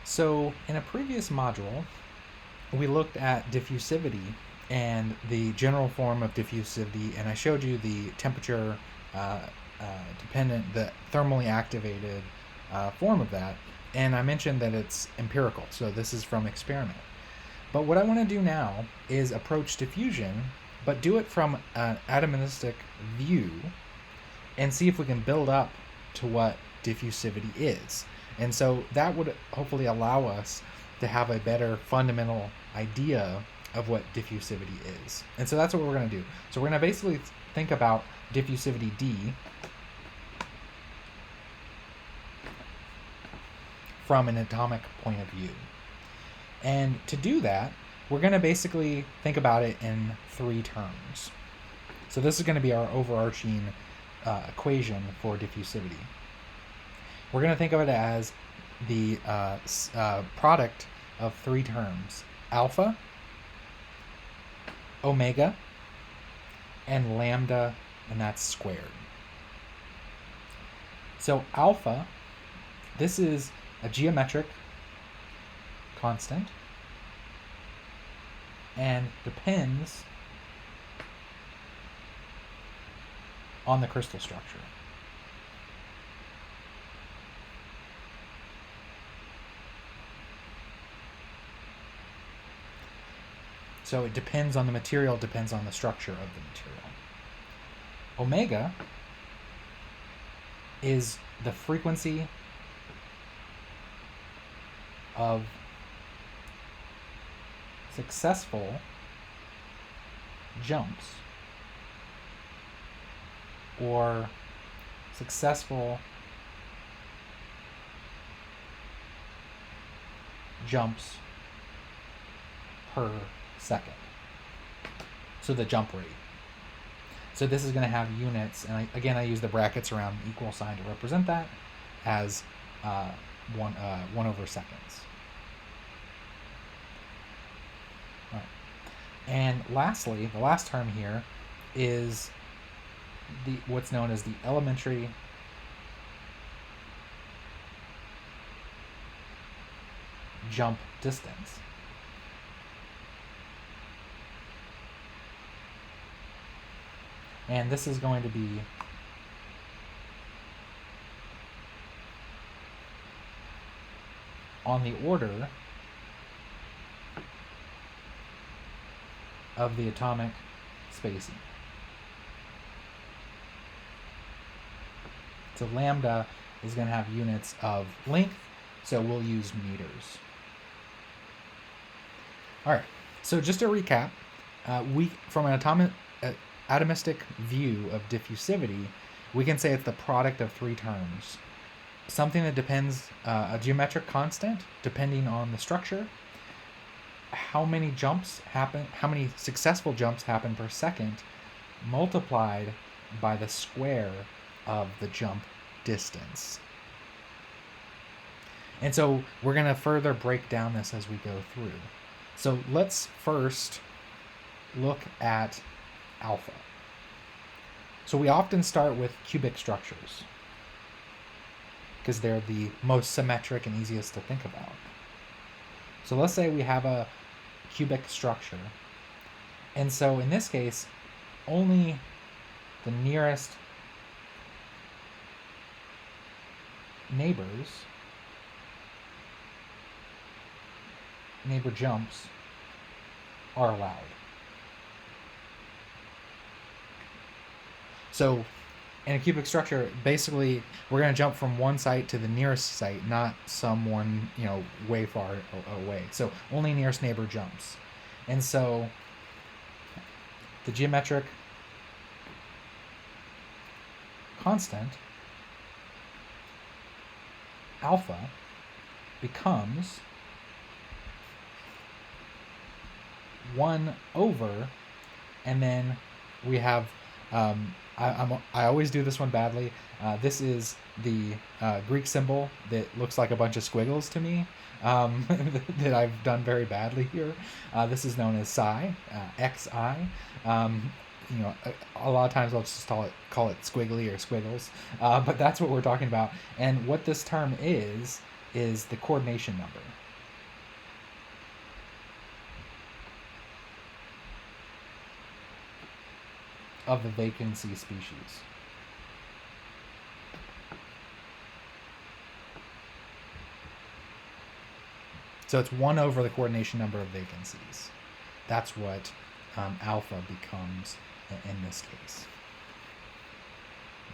So, in a previous module, we looked at diffusivity and the general form of diffusivity, and I showed you the temperature dependent, the thermally activated form of that, and I mentioned that it's empirical, so this is from experiment. But what I want to do now is approach diffusion, but do it from an atomistic view and see if we can build up to what diffusivity is. And so that would hopefully allow us to have a better fundamental idea of what diffusivity is. And so that's what we're going to do. So we're going to basically think about diffusivity D from an atomic point of view. And to do that, we're going to basically think about it in three terms. So this is going to be our overarching equation for diffusivity. We're going to think of it as the product of three terms: alpha, omega, and lambda, and that's squared. So alpha, this is a geometric constant and depends on the crystal structure. So it depends on the material, depends on the structure of the material. Omega is the frequency of successful jumps or successful jumps per second. So the jump rate. So this is going to have units, and I use the brackets around the equal sign to represent that as 1 over seconds. All right. And lastly, the last term here is what's known as the elementary jump distance. And this is going to be on the order of the atomic spacing. So lambda is going to have units of length, so we'll use meters. All right, so just to recap, from an atomistic view of diffusivity, we can say it's the product of three terms. Something that depends, a geometric constant, depending on the structure, how many successful jumps happen per second, multiplied by the square of the jump distance. And so we're going to further break down this as we go through. So let's first look at alpha. So we often start with cubic structures because they're the most symmetric and easiest to think about. So let's say we have a cubic structure. And so in this case, only the nearest neighbor jumps are allowed. So in a cubic structure, basically we're going to jump from one site to the nearest site, not someone, way far away. So only nearest neighbor jumps. And so the geometric constant alpha becomes 1 over, and then we have I always do this one badly. This is the Greek symbol that looks like a bunch of squiggles to me, that I've done very badly here. This is known as psi, xi. A lot of times I'll just call it squiggly or squiggles, but that's what we're talking about. And what this term is is the coordination number of the vacancy species. So it's 1 over the coordination number of vacancies. That's what alpha becomes in this case.